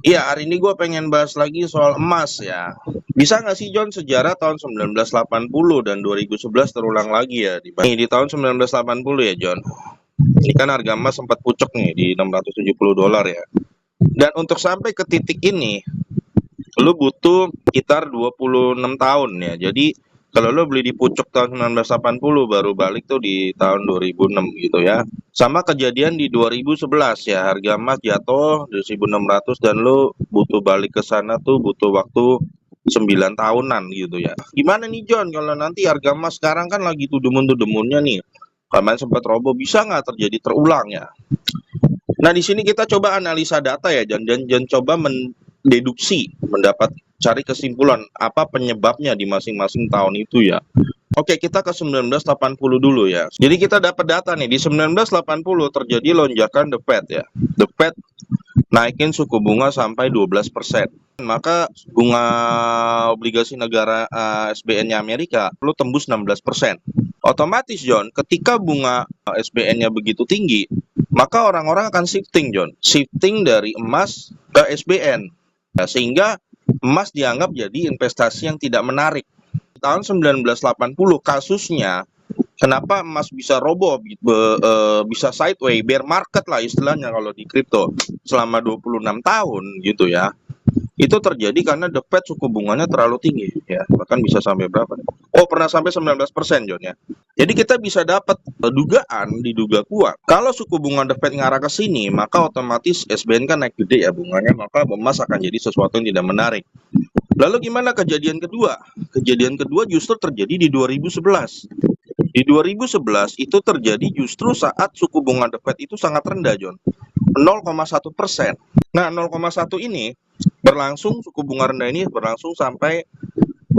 Iya, hari ini gue pengen bahas lagi soal emas ya. Bisa nggak sih John, sejarah tahun 1980 dan 2011 terulang lagi ya di tahun 1980 ya John. Ini kan harga emas sempat pucuk nih di 670 dolar ya. Dan untuk sampai ke titik ini, lu butuh sekitar 26 tahun ya. Jadi kalau lu beli di pucuk tahun 1980 baru balik tuh di tahun 2006 gitu ya. Sama kejadian di 2011 ya, harga emas jatuh di 1600 dan lu butuh balik ke sana tuh butuh waktu 9 tahunan gitu ya. Gimana nih John kalau nanti harga emas sekarang kan lagi tuh demun-demunnya nih. Kemarin sempat roboh, bisa nggak terjadi terulang ya? Nah, di sini kita coba analisa data ya, dan coba mendeduksi, cari kesimpulan apa penyebabnya di masing-masing tahun itu ya. Oke, kita ke 1980 dulu ya. Jadi kita dapat data nih, di 1980 terjadi lonjakan The Fed ya. The Fed naikin suku bunga sampai 12%. Maka bunga obligasi negara SBN-nya Amerika perlu tembus 16%. Otomatis John, ketika bunga SBN-nya begitu tinggi, maka orang-orang akan shifting John, shifting dari emas ke SBN. Ya, sehingga emas dianggap jadi investasi yang tidak menarik. Tahun 1980 kasusnya, kenapa emas bisa roboh, bisa sideways, bear market lah istilahnya kalau di kripto, selama 26 tahun gitu ya. Itu terjadi karena The Fed suku bunganya terlalu tinggi ya, bahkan bisa sampai berapa nih? Oh, pernah sampai 19% John ya. Jadi kita bisa dapat diduga kuat. Kalau suku bunga The Fed ngarah ke sini, maka otomatis SBN kan naik gede ya bunganya, maka emas akan jadi sesuatu yang tidak menarik. Lalu gimana kejadian kedua? Kejadian kedua justru terjadi di 2011. Di 2011 itu terjadi justru saat suku bunga The Fed itu sangat rendah, John. 0,1%. Nah, 0,1 ini berlangsung, suku bunga rendah ini berlangsung sampai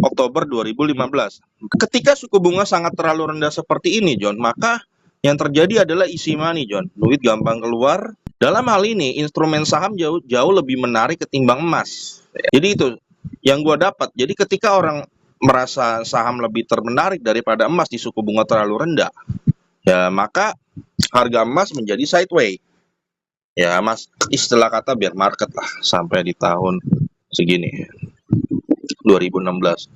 Oktober 2015. Ketika suku bunga sangat terlalu rendah seperti ini, John, maka yang terjadi adalah easy money, John. Duit gampang keluar. Dalam hal ini, instrumen saham jauh lebih menarik ketimbang emas. Jadi itu yang gue dapat. Jadi ketika orang merasa saham lebih termenarik daripada emas di suku bunga terlalu rendah, ya maka harga emas menjadi sideways. Ya, Mas, istilah kata biar market lah sampai di tahun segini 2016.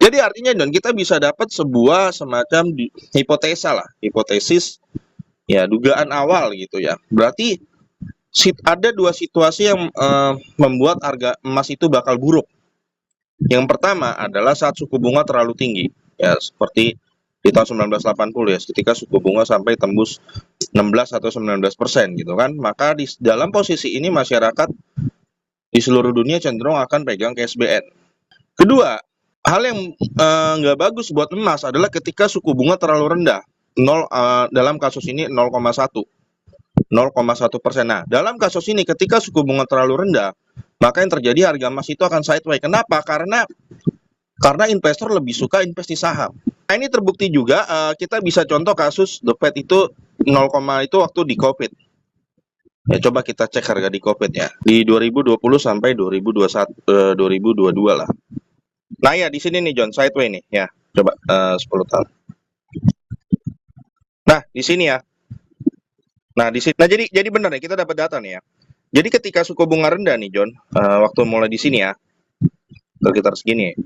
Jadi artinya Don, kita bisa dapat sebuah semacam hipotesa lah, hipotesis ya, dugaan awal gitu ya. Berarti ada dua situasi yang membuat harga emas itu bakal buruk. Yang pertama adalah saat suku bunga terlalu tinggi ya, seperti di tahun 1980 ya, ketika suku bunga sampai tembus 16 atau 19% gitu kan, maka di dalam posisi ini masyarakat di seluruh dunia cenderung akan pegang ke SBN. Kedua, hal yang nggak bagus buat emas adalah ketika suku bunga terlalu rendah, dalam kasus ini 0,1%. Nah, dalam kasus ini ketika suku bunga terlalu rendah, maka yang terjadi harga emas itu akan sideways. Kenapa? Karena investor lebih suka investasi saham. Nah, ini terbukti juga, kita bisa contoh kasus The Fed itu 0, itu waktu di COVID. Ya, coba kita cek harga di COVID ya. Di 2020 sampai 2022 lah. Nah, ya di sini nih John, sideways nih ya. Coba 10 tahun. Nah, di sini ya. Nah, di sini. Nah, jadi benar nih, kita dapat data nih ya. Jadi ketika suku bunga rendah nih John, waktu mulai di sini ya. Sekitar segini.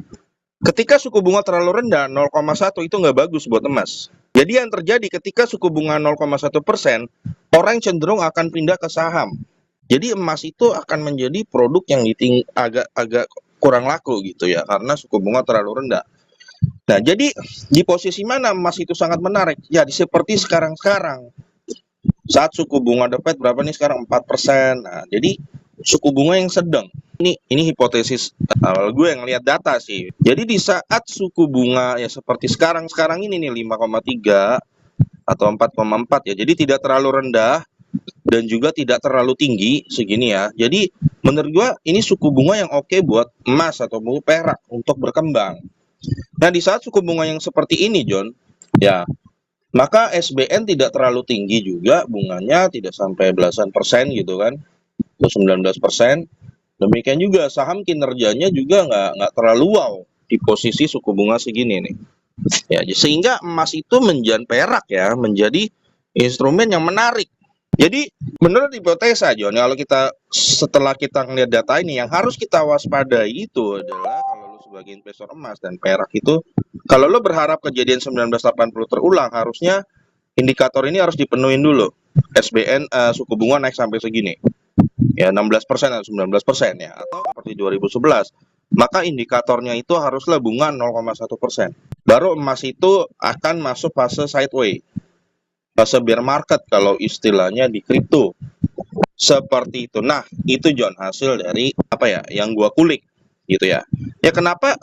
Ketika suku bunga terlalu rendah, 0,1 itu nggak bagus buat emas. Jadi yang terjadi ketika suku bunga 0,1%, orang cenderung akan pindah ke saham. Jadi emas itu akan menjadi produk yang agak kurang laku gitu ya, karena suku bunga terlalu rendah. Nah, jadi di posisi mana emas itu sangat menarik? Ya, seperti sekarang-sekarang. Saat suku bunga The Fed berapa nih sekarang? 4%. Nah, jadi suku bunga yang sedang. Ini hipotesis awal gue yang lihat data sih. Jadi di saat suku bunga ya seperti sekarang ini nih 5,3 atau 4,4 ya. Jadi tidak terlalu rendah dan juga tidak terlalu tinggi segini ya. Jadi menurut gue ini suku bunga yang oke buat emas atau perak untuk berkembang. Nah, di saat suku bunga yang seperti ini John, ya maka SBN tidak terlalu tinggi juga bunganya, tidak sampai belasan persen gitu kan, atau 19%. Demikian juga saham kinerjanya juga nggak terlalu wow di posisi suku bunga segini nih. Ya, sehingga emas itu menjadi perak ya, menjadi instrumen yang menarik Jadi menurut hipotesa John, kalau kita setelah kita ngelihat data ini yang harus kita waspadai itu adalah kalau lu sebagai investor emas dan perak itu, kalau lu berharap kejadian 1980 terulang, harusnya indikator ini harus dipenuhin dulu. SBN suku bunga naik sampai segini. Ya 16% atau 19% ya, atau seperti 2011. Maka indikatornya itu haruslah bunga 0,1%. Baru emas itu akan masuk fase sideways. Fase bear market kalau istilahnya di kripto. Seperti itu. Nah, itu John hasil dari apa ya yang gua kulik gitu ya. Ya kenapa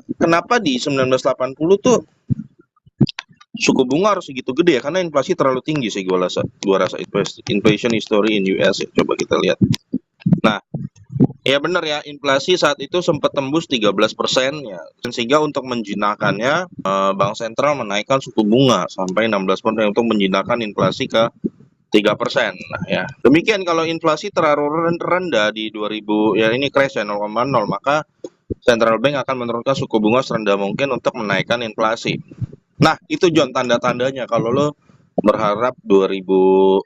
di 1980 tuh suku bunga harus segitu gede ya? Karena inflasi terlalu tinggi sih gua rasa inflation history in US ya. Coba kita lihat. Nah, ya benar ya, inflasi saat itu sempat tembus 13% ya. Sehingga untuk menjinakkannya Bank Sentral menaikkan suku bunga sampai 16% untuk menjinakkan inflasi ke 3%. Nah, ya. Demikian kalau inflasi terlalu rendah di 2000 ya ini crash ya 0,0, maka Central Bank akan menurunkan suku bunga serendah mungkin untuk menaikkan inflasi. Nah, itu John tanda-tandanya kalau lo berharap 1980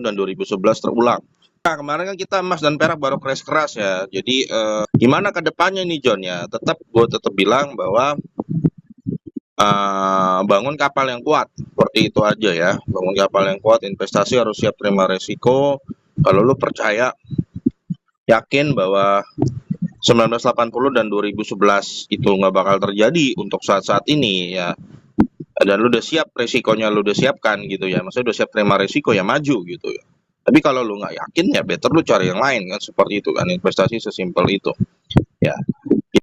dan 2011 terulang. Nah, kemarin kan kita emas dan perak baru crash keras ya. Jadi gimana ke depannya nih John ya? Gue tetap bilang bahwa bangun kapal yang kuat, seperti itu aja ya. Bangun kapal yang kuat, investasi harus siap terima resiko. Kalau lu percaya, yakin bahwa 1980 dan 2011 itu nggak bakal terjadi untuk saat-saat ini ya, dan lu udah siap resikonya, lu udah siapkan gitu ya, maksudnya udah siap terima resiko ya maju gitu ya. Tapi kalau lu nggak yakin ya better lu cari yang lain kan, seperti itu kan, investasi sesimpel itu ya.